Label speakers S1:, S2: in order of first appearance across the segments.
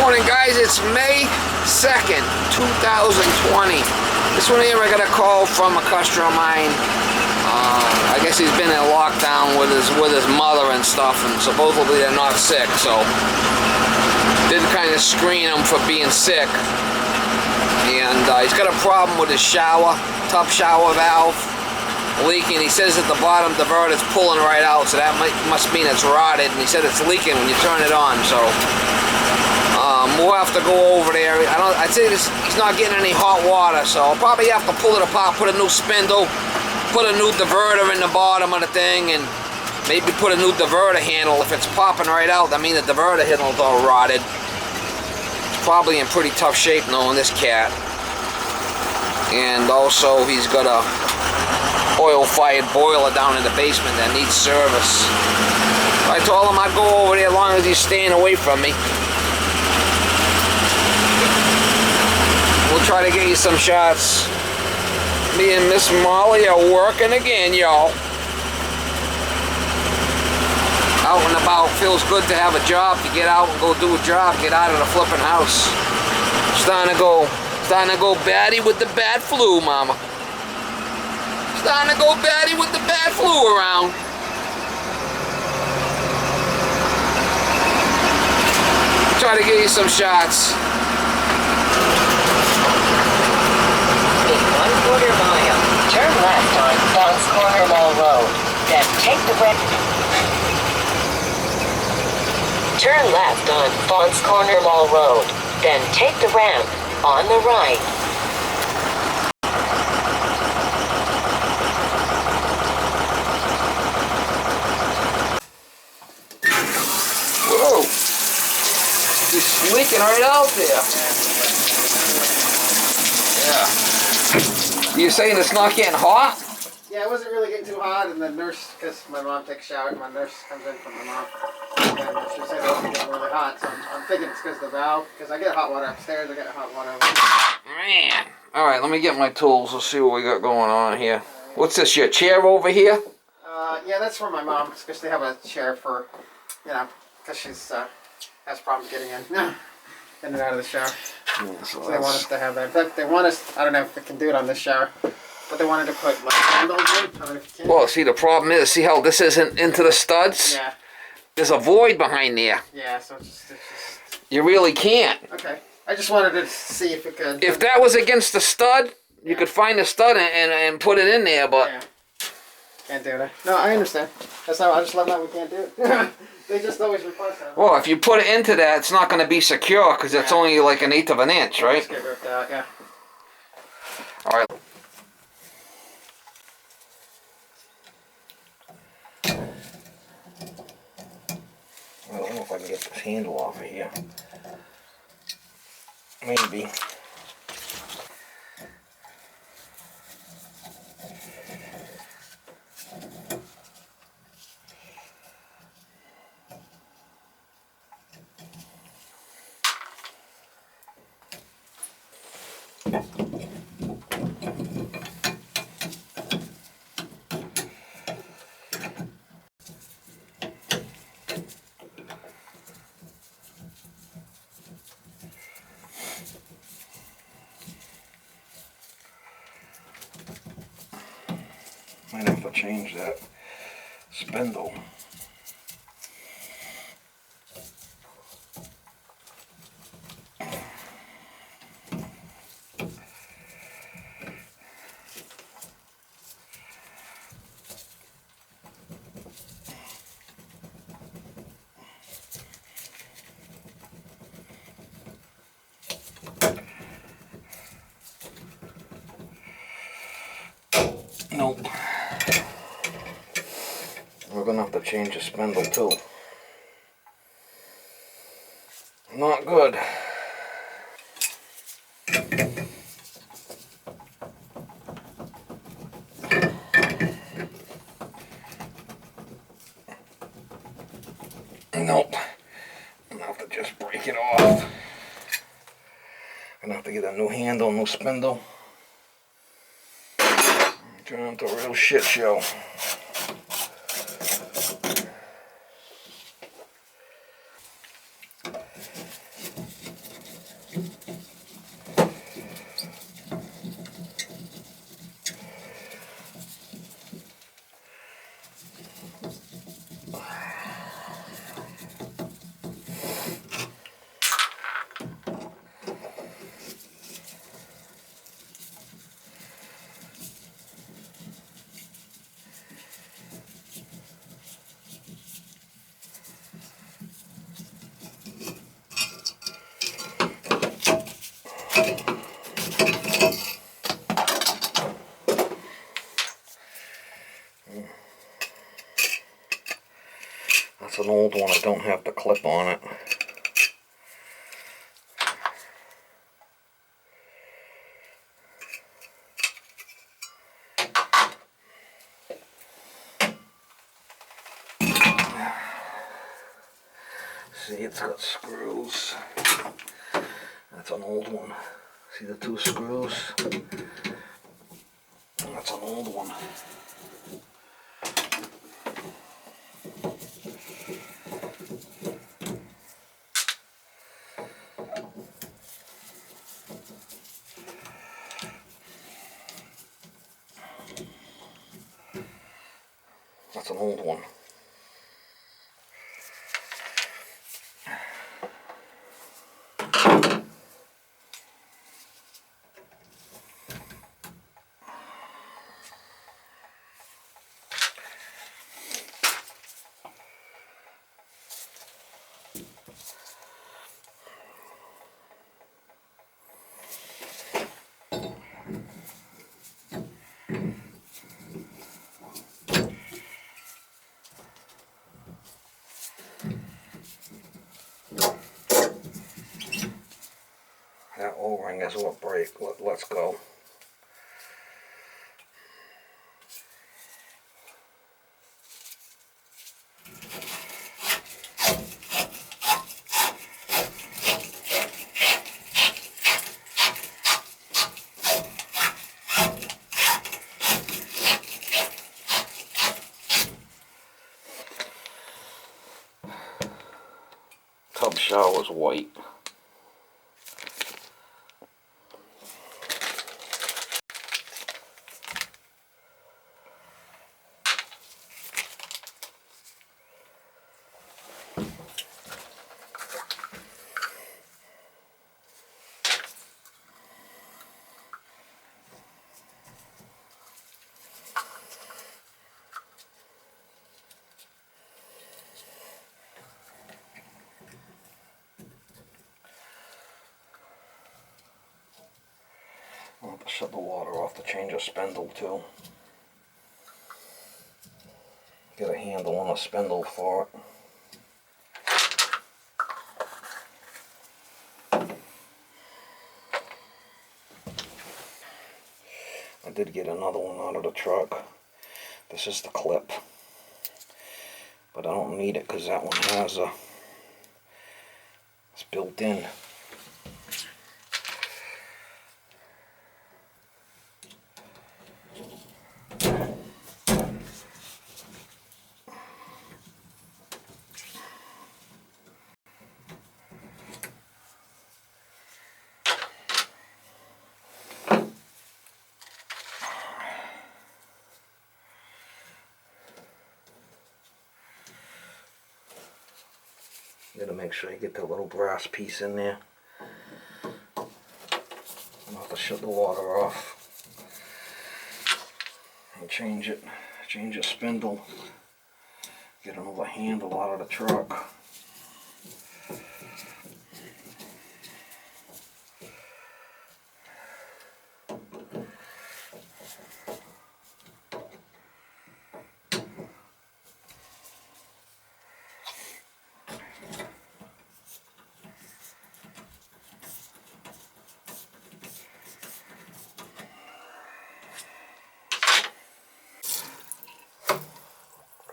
S1: morning, guys. It's May 2nd, 2020. This one here, I got a call from a customer of mine. I guess he's been in lockdown with his mother and stuff, and supposedly they're not sick, so did kind of screen him for being sick. And he's got a problem with his tub shower valve leaking. He says at the bottom diverter's pulling right out, so that must mean it's rotted, and he said it's leaking when you turn it on. So we'll have to go over there. I'd say he's not getting any hot water, so I'll probably have to pull it apart, put a new spindle, put a new diverter in the bottom of the thing, and maybe put a new diverter handle. If it's popping right out, that means the diverter handle's all rotted. It's probably in pretty tough shape knowing this cat. And also he's got a oil-fired boiler down in the basement that needs service. I told him I'd go over there as long as he's staying away from me. We'll try to get you some shots. Me and Miss Molly are working again, y'all. Out and about. Feels good to have a job, to get out and go do a job, get out of the flipping house. Starting to go batty with the bad flu, mama. Starting to go batty with the bad flu around. Try to get you some shots.
S2: In 1/4 mile, turn left on Fons Corner Mall Road, then take the ramp. Turn left on Fons Corner Mall Road, then take the ramp on the right.
S1: Whoa! He's leaking right out there. Yeah. You're saying it's not getting hot?
S3: Yeah, it wasn't really getting too hot, and the nurse, because my mom takes a shower, and my nurse comes in from my mom, and she said it wasn't getting really hot, so I'm thinking it's because of the valve, because I get hot water upstairs, I get hot water over here.
S1: Man. Alright, let me get my tools. Let's see what we got going on here. What's this, your chair over here?
S3: Yeah, that's for my mom, because they have a chair for, you know, because she's, has problems getting in and out of the shower.
S1: Yeah,
S3: so they want us to have that. In fact, they want us, I don't know if they can do it on this shower, but they wanted to put like handles in. I don't know if you can.
S1: Well, see, the problem is, see how this isn't into the studs?
S3: Yeah.
S1: There's a void behind there.
S3: Yeah, so it's just...
S1: You really can't.
S3: Okay. I just wanted to see if it could...
S1: If that was against the stud, you could find the stud and put it in there, but...
S3: Yeah. Can't do that. No, I understand. That's how I just love that we can't do it. They just always request that.
S1: Well, if you put it into that, it's not going to be secure because it's only like 1/8 of an inch, right?
S3: Just get ripped out, yeah.
S1: All right. I don't know if I can get this handle off of here. Maybe. Might have to change that spindle. Nope. We're gonna have to change the spindle too. Not good. Nope. I'm gonna have to just break it off. Gonna have to get a new handle, new spindle. Turn into a real shit show.
S4: That's an old one, I don't have the clip on it. See, it's got screws. That's an old one. See the two screws? That's an old one. That's an old one. That O-ring is what break. Let's go. Tub shower's white. I'll have to shut the water off to change a spindle too. Get a handle on a spindle for it. I did get another one out of the truck. This is the clip. But I don't need it because that one has a, it's built in. You gotta make sure you get that little brass piece in there. I'll have to shut the water off and change it. Change the spindle. Get another handle out of the truck.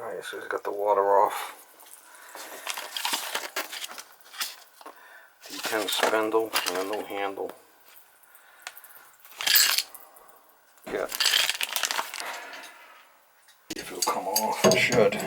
S4: Alright, so he's got the water off. D10 spindle and a new handle. Yeah. If it'll come off, it should.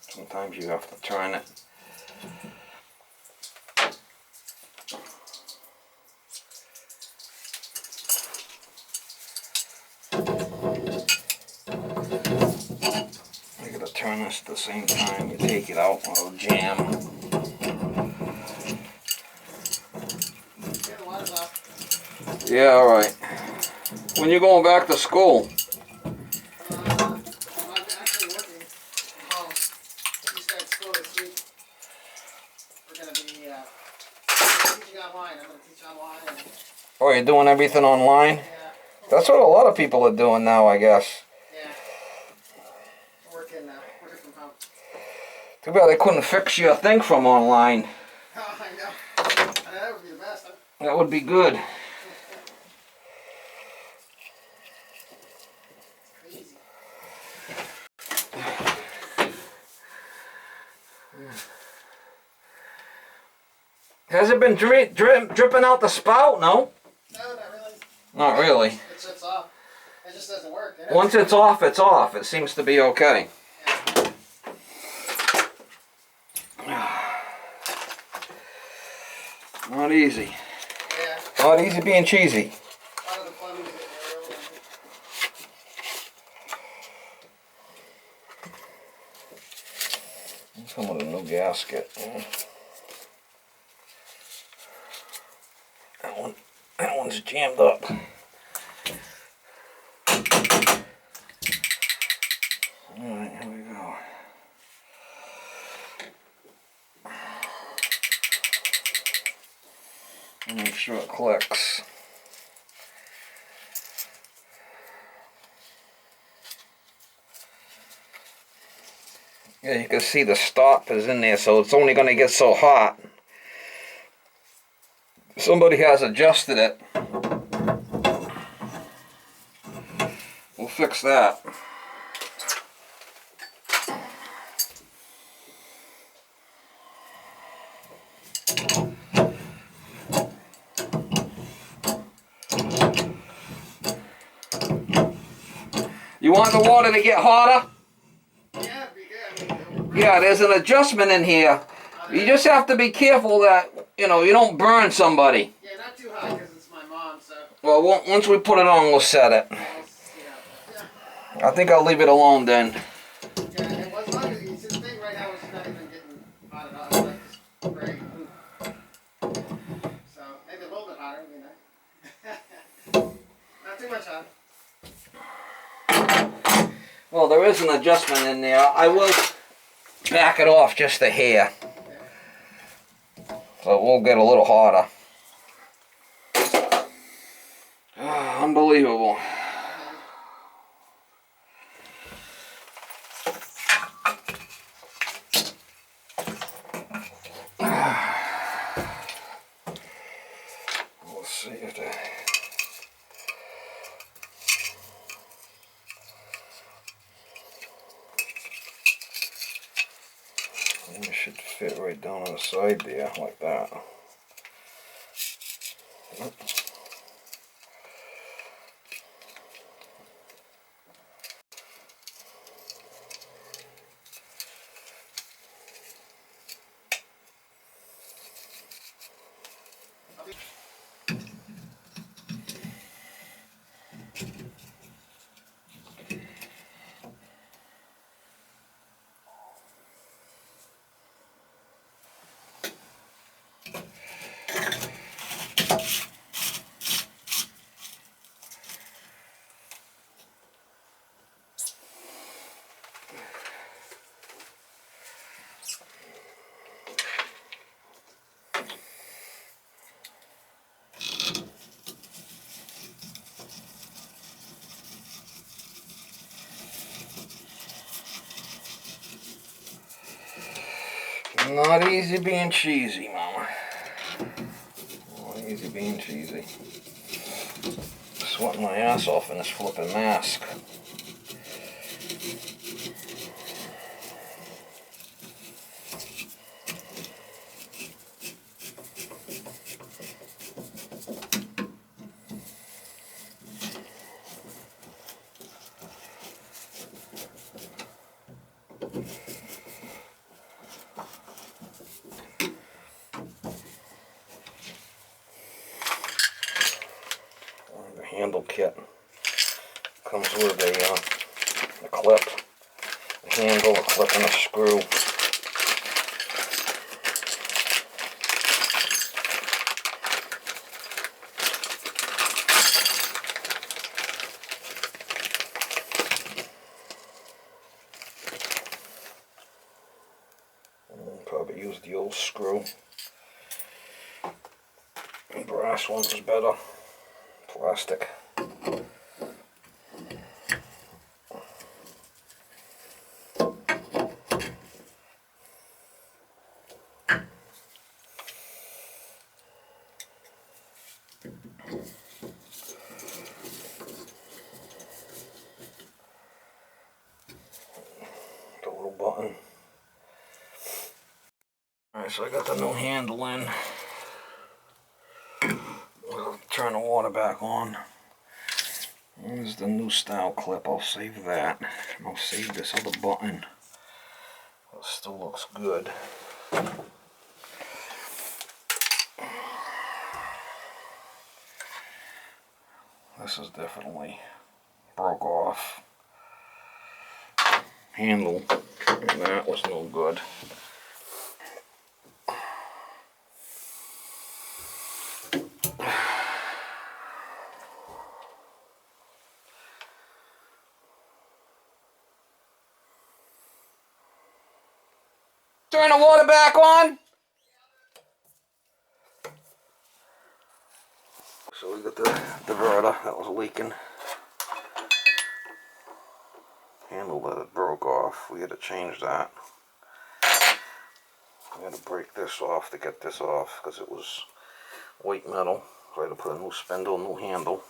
S4: Sometimes you you have to turn it. You gotta turn this at the same time you take it out, or it'll jam.
S3: Yeah, the water's off.
S4: Yeah, alright. When you going back to school?
S3: I'm actually working from home. We start school this week. We're going to be teaching online. I'm going to teach online. And,
S4: Oh, you're doing everything online?
S3: yeah,
S4: That's what a lot of people are doing now, I guess.
S3: yeah. Working from home.
S4: Too bad they couldn't fix your thing from online.
S3: Oh, I know. That would be the best, huh?
S4: That would be good.
S3: Crazy.
S4: Has it been dripping out the spout? No?
S3: No, not really.
S4: Not really.
S3: It shuts off. It just doesn't work.
S4: Once it's off, it's off. It seems to be okay. Not easy.
S3: Yeah.
S4: Not easy being cheesy.
S3: A lot of the plumbing's getting real.
S4: Come with a new gasket. That one's jammed up. Alright, here we go. Make sure it clicks. Yeah, you can see the stop is in there, so it's only going to get so hot. Somebody has adjusted it. We'll fix that. You want the water to get hotter?
S3: Yeah, it'd be good. I mean,
S4: Yeah, there's an adjustment in here. You just have to be careful that, you know, you don't burn somebody.
S3: yeah, not too high because it's my mom, so.
S4: Well, once we put it on, we'll set it.
S3: Yeah.
S4: I think I'll leave it alone then.
S3: Yeah, and as long as you see the thing right now is not even getting hot at all. It's like just gray. So maybe a little bit hotter, you know. Not too much hot.
S4: Well, there is an adjustment in there. I will back it off just a hair. So it will get a little hotter. Unbelievable. Let's see if they... It should fit right down on the side there, like that. Not easy being cheesy, Mama. Not easy being cheesy. Sweating my ass off in this flipping mask. handle kit. Comes with a clip, a handle, a clip, and a screw. Probably use the old screw. The brass one is better. Plastic. The little button. Alright, so I got the new handle in. I'll turn the water back on. There's the new style clip. I'll save that. I'll save this other button. It still looks good. This is definitely broke off. Handle. That was no good. Turn the water back on. So we got the diverter that was leaking. Handle that it broke off. We had to change that. We had to break this off to get this off because it was white metal. So I had to put a new spindle, new handle.